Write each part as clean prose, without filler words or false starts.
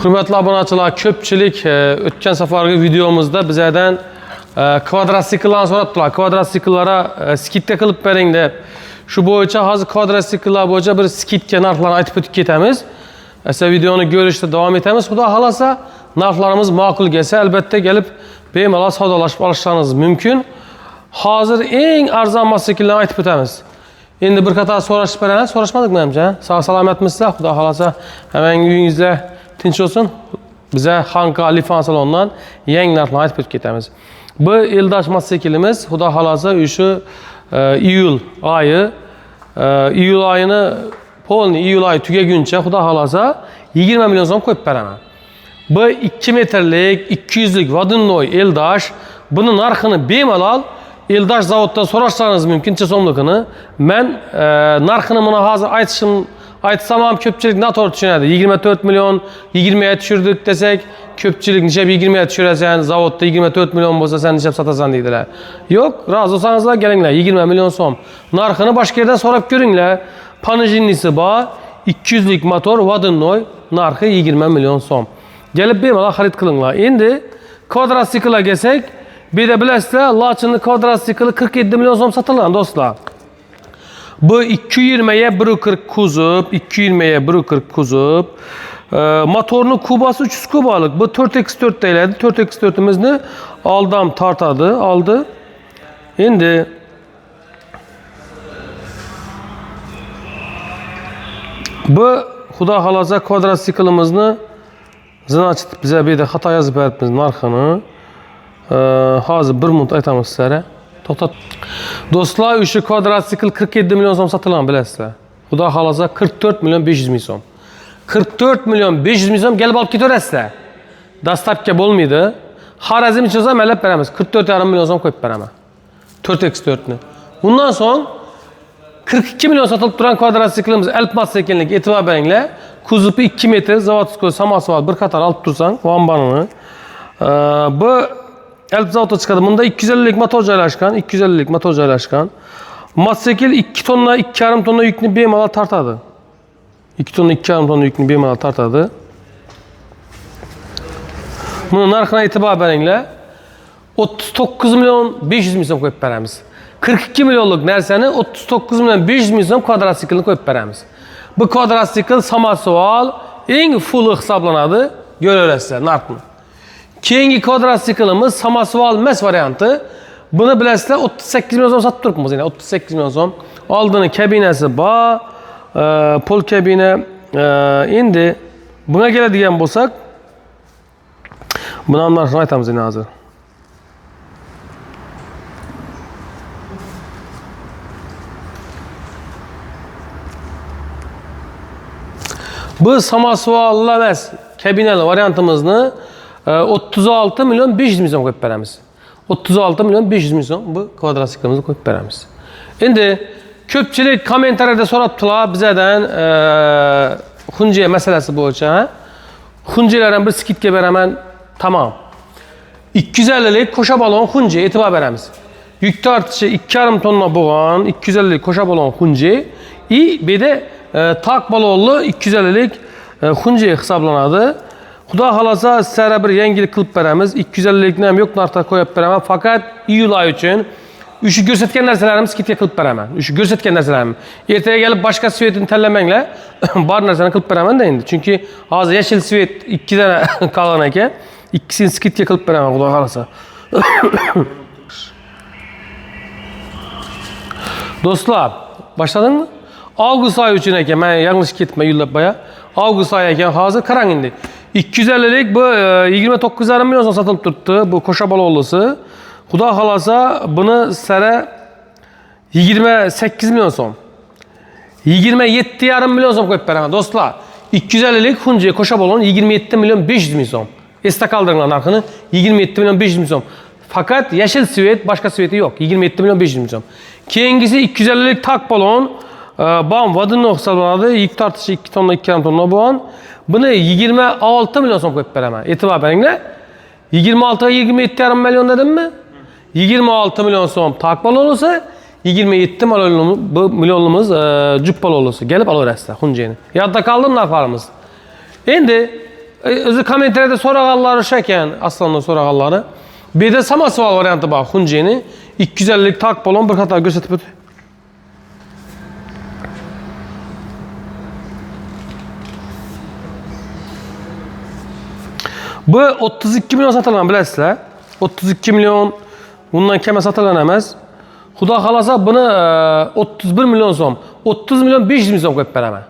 Hürmetli abonachilar, ko'pchilik o'tgan safargi videomizda bizlardan kvadrotsikllarni so'rabdilar. Kvadrotsiklllara skidka qilib bering deb. Shu bo'yicha hozir kvadrotsiklar bo'yicha bir skidka narxlarini aytib o'tib ketamiz. Esa videoni ko'rishda davom etamiz. Xudo xolasa, narxlarimiz ma'qul kelsa, albatta kelib bemalol savdolashib olishlaringiz mumkin. Hozir eng arzon mototsikllarni aytib o'tamiz. Endi bir qator so'rashib beramiz. So'rashmadikmi menimcha? Sog' salomatmisizlar? Xudo xolasa, hamma uyingizda tinch olsun. Bize Hanka Lifan salonundan yangi narxlarni aytib o'tib ketamiz. Bu Eldash mototsiklimiz xudo xolasa o'sha iyul oyini polni iyul oyi tugaguncha xudo xolasa 20 million so'm qo'yib beraman. Bu 2 metrlik 200lik vodinnoy Eldash. Buni narxini bemalol Eldash zavoddan so'rashlaringiz mumkin, necha so'mligini. Men narxini buni hozir aytsam ham ko'pchilik noto'g'ri tushunadi. 24 million 20 ga tushirdik desak, ko'pchilik necha 20 ga tushirasan, zavodda 24 million bo'lsa sen necha sotasan deydilar. Yo'q, rozi bo'lsangizlar kelinglar, 20 million so'm. Narxini boshqa yerdan so'rab ko'ringlar. Panijinisi bor, 200lik motor vodinnoy, narxi 20 million so'm. Gelib bemalol xarid qilinglar. Endi kvadrotsiklga kelsak, bu yerda bilasizlar, Lachinning kvadrotsikli 47 million so'm sotilgan do'stlar. Bu 220'ye 140 kuzov, 220'ye 140 kuzov. Motorning kubası 300 kubalık. Bu 4x4 deyiladi. 4x4'imizni oldam tortadi, oldi. Endi bu xudo xolasa kvadrotsiklimizni значит bize bir de xato yozib beribmiz narxini. Hozir 1 minut aytamiz sizlarga. To'xtat. Do'stlar, o'sha kvadrotsikl 47 million so'm sotilgan bilasizlar. Xudo xolasa 44 million 500 ming so'm. 44 million 500 ming so'm kelib olib ketaverasizlar. Dastlabki bo'lmaydi. Xorazm ichida malab beramiz. 44,5 million so'm qo'yib beraman. 4x4ni. Undan so'ng 42 million sotilib turgan kvadrotsiklimiz Alp mototsiklniga e'tibor beringlar. Kuzovi 2 metr, zavodskiy samosval bir qator olib tursang, vambanini. Bu Alp zavodda chiqadi. Bunda 250lik motor joylashgan, 250lik motor joylashgan. Mototsikl 2 tonna, 2,5 tonna yukni bemalol tortadi. 2 tonna, 2,5 tonna yukni bemalol tortadi. Buni narxini e'tibor beringlar. 39 million 500 ming so'm qo'yib beramiz. 42 millionlik narsani 39 million 500 ming so'm kvadrotsiklni qo'yib beramiz. Bu kvadrotsikl samosval eng full hisoblanadi. Ko'raverasizlar narxni. Keyingi kvadrotsiklimiz samosval emas varianti. Buni bilasizlar 38 million so'm sotib turibmiz. Yani 38 million so'm. Oldini kabinasi bor, pol kabina. Endi bunga keladigan bo'lsak, buni ham narxini aytamiz endi hozir. Bu samosval emas, kabinali variantimizni 36 million 500 ming so'm qo'yib beramiz. 36 million 500 ming so'm bu kvadrotsiklimizni qo'yib beramiz. Endi ko'pchilik kommentariyada so'rabdilar bizlardan Hunje masalasi bo'yicha. Hunjelardan bir skidka beraman, tamam. 250lik qo'sha balon Hunje e'tibor beramiz. Yuk tortishi 2,5 tonna bo'lgan 250lik qo'sha balon Hunje bu yerda tak balonli 250lik Hunje hisoblanadi. Xudo xolasa sizlarga bir yangilik qilib beramiz. 250likni ham yo'q narxda qo'yib beraman. Faqat iyul oyi uchun o'sha ko'rsatgan narsalarimiz skidka qilib beraman. O'sha ko'rsatgan narsalarimni. Ertaga kelib boshqa svetini tanlamanglar. Bor narsani qilib beraman-da endi. Chunki hozir yashil svet 2 dana qolgan ekan. Ikkisini skidka qilib beraman, xudo xolasa. Do'stlar, boshladingmi? Avgust oyi uchun ekan, men yanglish ketmay yo'llab qo'ya. Avgust oyi ekan, hozir qarang endi. 250lik bu 29,5 million so'm sotilib turibdi, bu qo'sha balonlisi. Xudo xolasa buni sizlarga 28 million so'm. 27,5 million so'm qo'yib beraman do'stlar. 250lik Hunje qo'sha balon 27 million 500 ming so'm. Esda qoldiringlar narxini 27 million 500 ming so'm. Faqat yashil svet, boshqa sveti yo'q. 27 million 500 ming so'm. Keyingisi 250lik tak balon bom vodinnoy hisoblanadi. Yuk tortishi 2 tonna 2,5 tonna bo'lgan. Buni 26 million so'm qo'yib beraman. E'tibor beringlar. 26 ga 27,5 million dedimmi? 26 million so'm tak balonisi, 27 millionimiz jup balonisi. Gelib olaverasizlar Hunjeni. Yodda qoldim narxlarimiz. Endi Özü kommentariyada so'raganlar o'sha ekan, aslında so'raganlari. Bu yerda samosuval varianti bor, Xunji'ni 250lik tak balon bir qator ko'rsatib o'tdi. Bu 32 milyon satılan bilasizlar. 32 milyon bundan keme satılan emas. Xudo xolasa buni 31 milyon so'm, 30 milyon 500 ming so'm qo'yib beraman.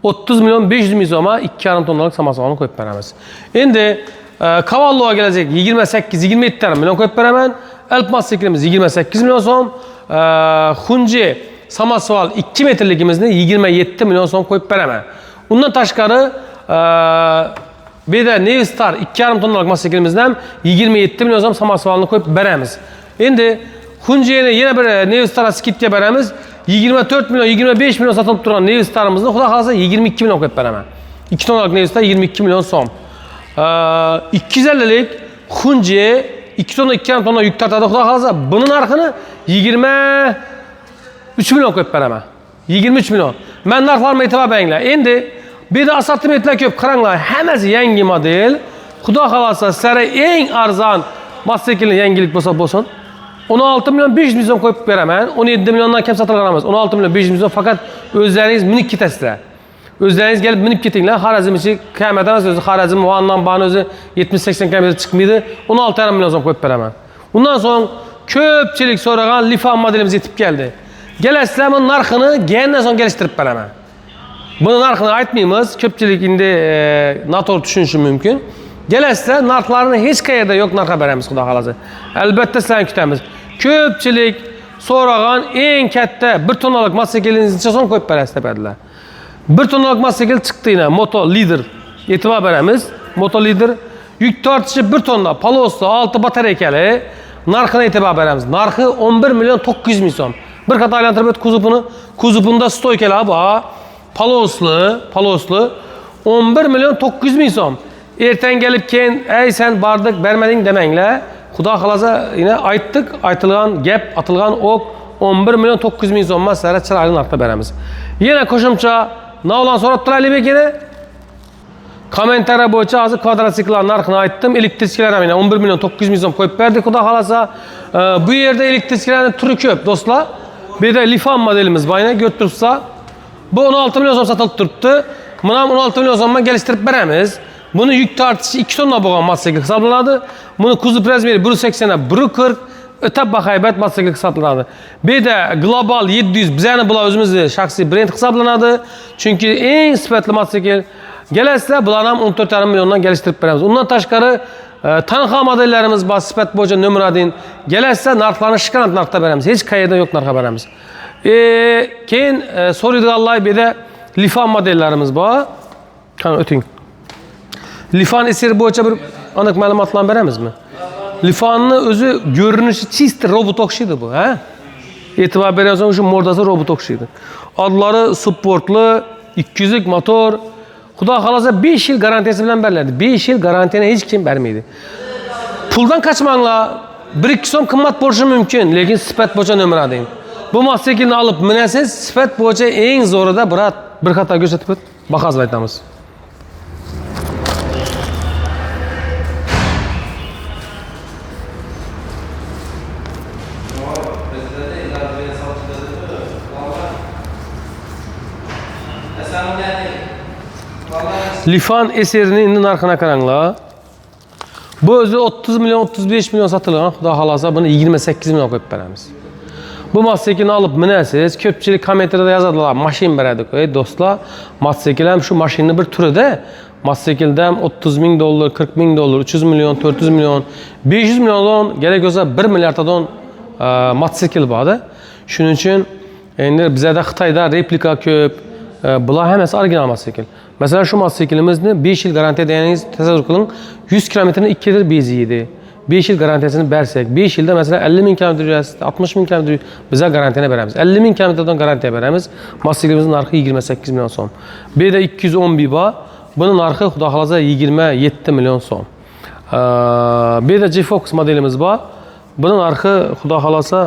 30 milyon 500 ming so'mga 2,5 tonnalık samosuvalni qo'yib beramiz. Endi Cavallo'ga kelajak 28-27 milyon qo'yib beraman. Alp mototsiklimiz 28 milyon so'm. Xunji samosuval 2 metrligimizni 27 milyon so'm qo'yib beraman. Undan tashqari bu yerda Neostar 2,5 tonnalık mototsiklimizni ham 27 milyon so'm samosuvalni qo'yib beramiz. Endi Xunji'ni yana bir Neostar'a skidga beramiz. 24 milyon, 25 milyon satılıp duran Neostar'ımızda Xudo xolasa 22 milyon qo'yib beraman. 2 tonnalık Neostar 22 milyon so'm. 250'lik Xunji 2 tonna 2,5 tonna yük tartadi. Xudo xolasa bunun narxini 23 milyon qo'yib beraman. 23 milyon. Men narxlarıma e'tibor beringlar. Endi bu yerda assortimentlar ko'p, qaranglar. Hammasi yangi model. Xudo xolasa sizlarga eng arzon mototsiklni yangilik bo'lsa 16 milyon 500 ming so'm qo'yib beraman. 17 milyondan kam sotilgan emas. 16 milyon 500 ming so'm faqat o'zlaringiz minib ketasizlar. O'zlaringiz kelib minib ketinglar. Xorazm ichi qiymat emas, o'zi Xorazm Vandan bani o'zi 70-80 km chiqmaydi. 16,5 milyon so'm qo'yib beraman. Undan so'ng ko'pchilik so'ragan Lifan modelimiz yetib keldi. Kelasizlar, buni narxini kelgandan so'ng kelishtirib beraman. Buni narxini aytmaymiz. Ko'pchilik endi noto'g'ri tushunishi mumkin. Kelasizlar, narxlarini hech qayerda yo'q narxga beramiz, Xudo xolasa. Albatta sizlarni kutamiz. Ko'pchilik so'ragan eng katta 1 tonnalık mototsiklningizni necha so'm qo'yib berasiz dedilar. 1 tonnalık motosikl chiqdina, Moto Leader e'tibor beramiz. Moto Leader yük tortishi 1 tonna, polosli, 6 batareykali narxini e'tibor beramiz. Narxi 11 milyon 900 ming so'm. Bir qator aylantirib o'tib kuzupunda stoykalar bor. Polosli 11 milyon 900 ming so'm. Erten gelip keyin, "Ey sen bardık, bermedin" demenglar. Xudo xolasa yine aytdik, aytilgan gap, atilgan ok 11 milyon 900 ming so'm sizlarga chiroyli narxda beramiz. Yana qo'shimcha navlan so'rab turaylik bekini. Kommentariya bo'yicha hozir kvadrotsiklar narxini aytdim. Elektrichkalar ham 11 milyon 900 ming so'm qo'yib berdik, Xudo xolasa. Bu yerda elektrichkalarning turi ko'p, do'stlar. Bu yerda Lifan modelimiz bor, ko'rib turibsizlar. Bu 16 milyon so'm sotilib turibdi. Buni ham 16 milyon so'mga kelishtirib beramiz. Buni yük tartishi 2 tonna bo'lgan mototsikl hisoblanadi. Buni kuzup razmeri 1.80 1.40 o'ta bahaybat mototsikl hisoblanadi. Bu yerda Global 700 bizani bular o'zimizning shaxsiy brend hisoblanadi. Chunki eng sifatli mototsikl. Kelasizlar, bularni ham 14,5 milliondan kelishtirib beramiz. Undan tashqari tanha modellarimiz bor, sifat bo'yicha nomer 1. Kelasizlar, narxlarni shikant narxda beramiz. Hech qayerda yo'q narxga beramiz. Keyin so'raydiganlar bu yerda Lifan modellarimiz bor. Qani o'ting. Lifan eseri bo'yicha bir aniq ma'lumotlar beramizmi? Lifanni o'zi ko'rinishi chist robot o'xshaydi bu, ha? E'tibor bersangiz, o'sha mordasi robot o'xshaydi. Odlari supportli, 200 lik motor. Xudo xolasa 5 yil garantiyasi bilan beriladi. 5 yil garantiyani hech kim bermaydi. Puldan qochmanglar. 1-2 so'm qimmat bo'lishi mumkin, lekin sifat bo'yicha nomer 1. Bu mototsiklni olib minasiz, sifat bo'yicha eng zo'rida bir qator ko'rsatib bahosini aytamiz. Lifan eserini endi narxına qaranglar. Bu o'zi 30 milyon 35 milyon satılgan. Xudo xolasa buni 28 milyon qo'yib beramiz. Bu mototsiklni olib minasiz. Ko'pchilik kommentariyada yozadilar, mashin beradi. Do'stlar, mototsikl ham shu mashinning bir turida. Mototsiklda ham 30 ming dollar, 40 ming dollar, 300 milyon, 400 milyon, 500 milyondan gerek bo'lsa 1 milliarddan mototsikl borda. Shuning uchun endi bizda Xitoyda replika ko'p. Bular hammasi original mototsikl. Mesela şu mototsiklimizni 5 yil garantiya deganingiz tasavvur qiling, 100 kilometrni 2 yil beziydi. 5 yil garantiyasini bersak, 5 yilda mesela 50 ming kilometr yurasiz, 60 ming kilometr biza garantiyani beramiz. 50 ming kilometrdan garantiya beramiz. Motosiklimizning narxi 28 milyon so'm. Bu yerda 211 bor. Buning narxi Xudo xolasa 27 milyon so'm. Bu yerda G-Fox modelimiz bor. Buning narxi Xudo xolasa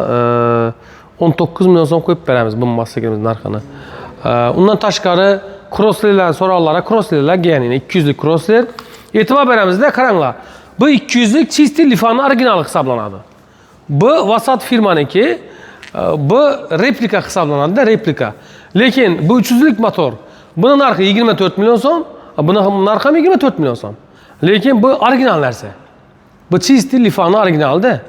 19 milyon so'm qo'yib beramiz bu motosiklimizning narxini. Undan tashqari crosslerlar so'roqlari, crosslerlar, ya'ni 200 lik crossler E'tibor beramizda qaranglar. Bu 200'lik çisti lifanın orijinali hisoblanadi. Bu vasat firmaniki, bu replika hisoblanadi, replika. Lekin bu 300'lik motor, bunun narxi 24 milyon so'm, bunun narxi ham 24 milyon so'm. Lekin bu orijinal narsa. Bu çisti lifanın orijinalida.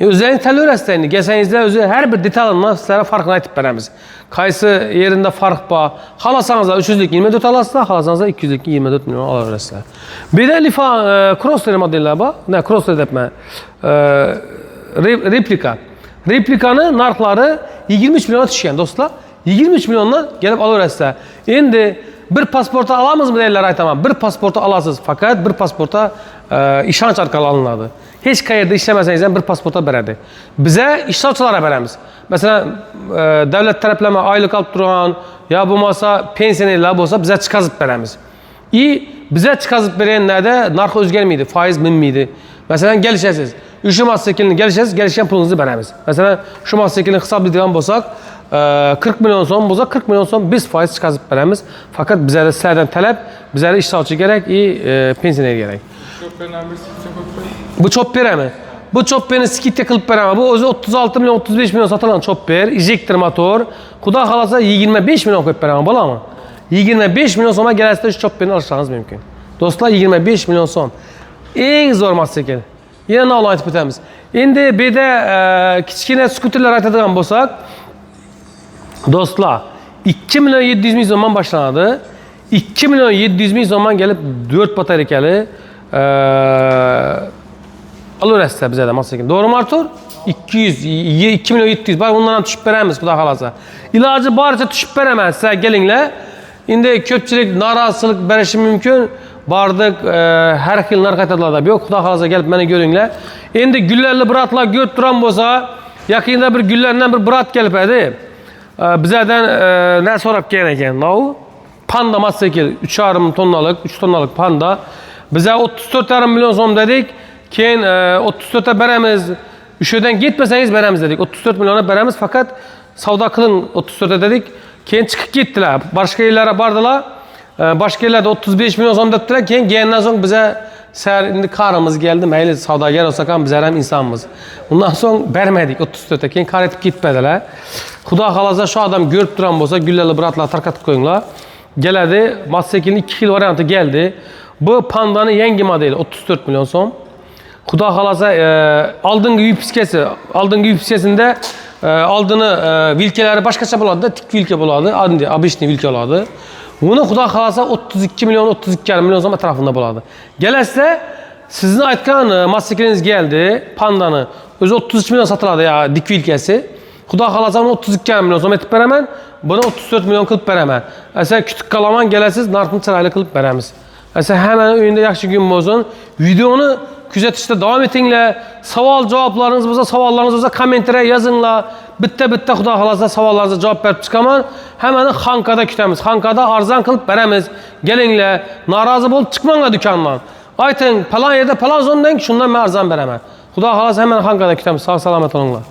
O'zlaringiz tanlayverasiz endi. Kelsangizlar o'zi har bir detalini sizlarga farqini aytib beramiz. Qaysi yerinde farq bor. Xohlasangiz 300'lik 24 olasizlar, xohlasangiz 200'lik 24 milyon olaverasizlar. Bu yerda lifan crossover modellar bor. Ne crossover deyapman. Replika. Replikani narxlari 23 milyon tushgan do'stlar. 23 milyondan kelib olaverasizlar. Endi bir pasporta alamızmı deyirlar aytaman. Bir pasporta alasiz. Fakat bir pasporta ishonch orqali olinadi. Hech qayerda ishlamasangiz ham bir pasporta beradi. Bize ishlovchilarga beramiz. Masalan, davlat taraflama oylik olib turgan yo bo'lmasa pensionerlar bo'lsa bize chiqazib beramiz. Bize chiqazib berganlarda narxi o'zgarmaydi, foiz minmaydi. Masalan, kelishasiz. Shu mototsiklni kelishgan pulingizni beramiz. Masalan, shu mototsiklni hisoblaydigan bo'lsak, 40 milyon so'm bo'lsa 40 milyon so'm biz foiz chiqazib beramiz. Fakat bizlarga sizlardan talab, bizlarga ishlovchi kerak, pensioner kerak. Bu choppermi? Bu chopperni skidga qilib beraman. Bu o'zi 36 milyon, 35 milyon sotilgan chopper, injektor motor. Xudo xolasa 25 milyon qo'yib beraman, bo'ladimi? 25 milyon so'mga kelasizda shu chopperni olishingiz mumkin. Do'stlar, 25 milyon so'm. Eng zo'r mototsikl. Yana navni aytib o'tamiz. Endi bu yerda kichkina skuterlar aytadigan bo'lsak, do'stlar, 2 milyon 700 ming so'mdan boshlanadi. 2 milyon 700 ming so'mdan kelib 4 batareyali alaverasizlar bizada mototsikl. Doğru Artur? 2 milyon 700. Bak bundan ham tushib beramiz, xudo xolasa. Iloji boricha tushib beraman, sizlar kelinglar. Endi ko'pchilik norozilik berishi mumkin. Bardik, har xil narx aytadilar. Yo'q, xudo xolasa kelib meni ko'ringlar. Endi gullarli bratlar ko'rib turan bo'lsa, yaqinda bir gullardan bir brat kelibadi. Bizlardan ne so'rab kelgan ekan? Panda mototsikl 3,5 tonnalık, 3 tonnalık panda. Bize 34,5 milyon so'm dedik. Keyin 34'e beramiz. Üşöden gitmesangiz beramiz dedik. 34 milyona beramiz fakat savdo qiling 34'e dedik. Keyin chiqib ketdilar. Boshqa yerlarga bordilar. Boshqa yerlarda 35 milyon so'm debdilar. Keyin kelgandan so'ng bize endi qarimiz keldi. Mayli savdogar olsak ham bizlar ham insonmiz. Undan so'ng bermadik 34'e. Keyin qar etib ketmedilar. Xudo xolasa shu odam ko'rib turan bo'lsa, gullarli bratlar tarqatib qo'yinglar. Keladi. Mototsiklning 2 xil varianti keldi. Bu Panda'nın yangi modeli 34 milyon so'm. Xudo xolasa oldingi vipiskasida oldini vilkalari boshqacha bo'ladi, tik vilka bo'ladi, обычный vilka bo'ladi. Uni xudo xolasa 32 milyon, 32,5 milyon so'm atrofida bo'ladi. Kelasizda sizni aytgan mototsiklingiz keldi, Panda'ni o'zi 33 milyon sotiladi ya dik vilkasi. Xudo xolasa uni 32,5 milyon so'm etib beraman, buni 34 milyon qilib beraman. Asa kutib qolaman, kelasiz, narxini chiroyli qilib beramiz. Asa hamma uyinda yaxshi kun bo'lsin. Videoni kuzatishda davom etinglar. Savol javoblaringiz bo'lsa, savollarınız bo'lsa kommentariyga yozinglar. Bitta xudo xolasa savollaringizga javob berib chiqaman. Hammani Xankada kutamiz. Xankada arzon qilib beramiz. Kelinglar, norozi bo'lib chiqmanglar do'kondan. Ayting, falon yerda falon so'mdan shundan men arzon beraman. Xudo xolasa hammani Xankada kutamiz. Sog' salomat bo'linglar.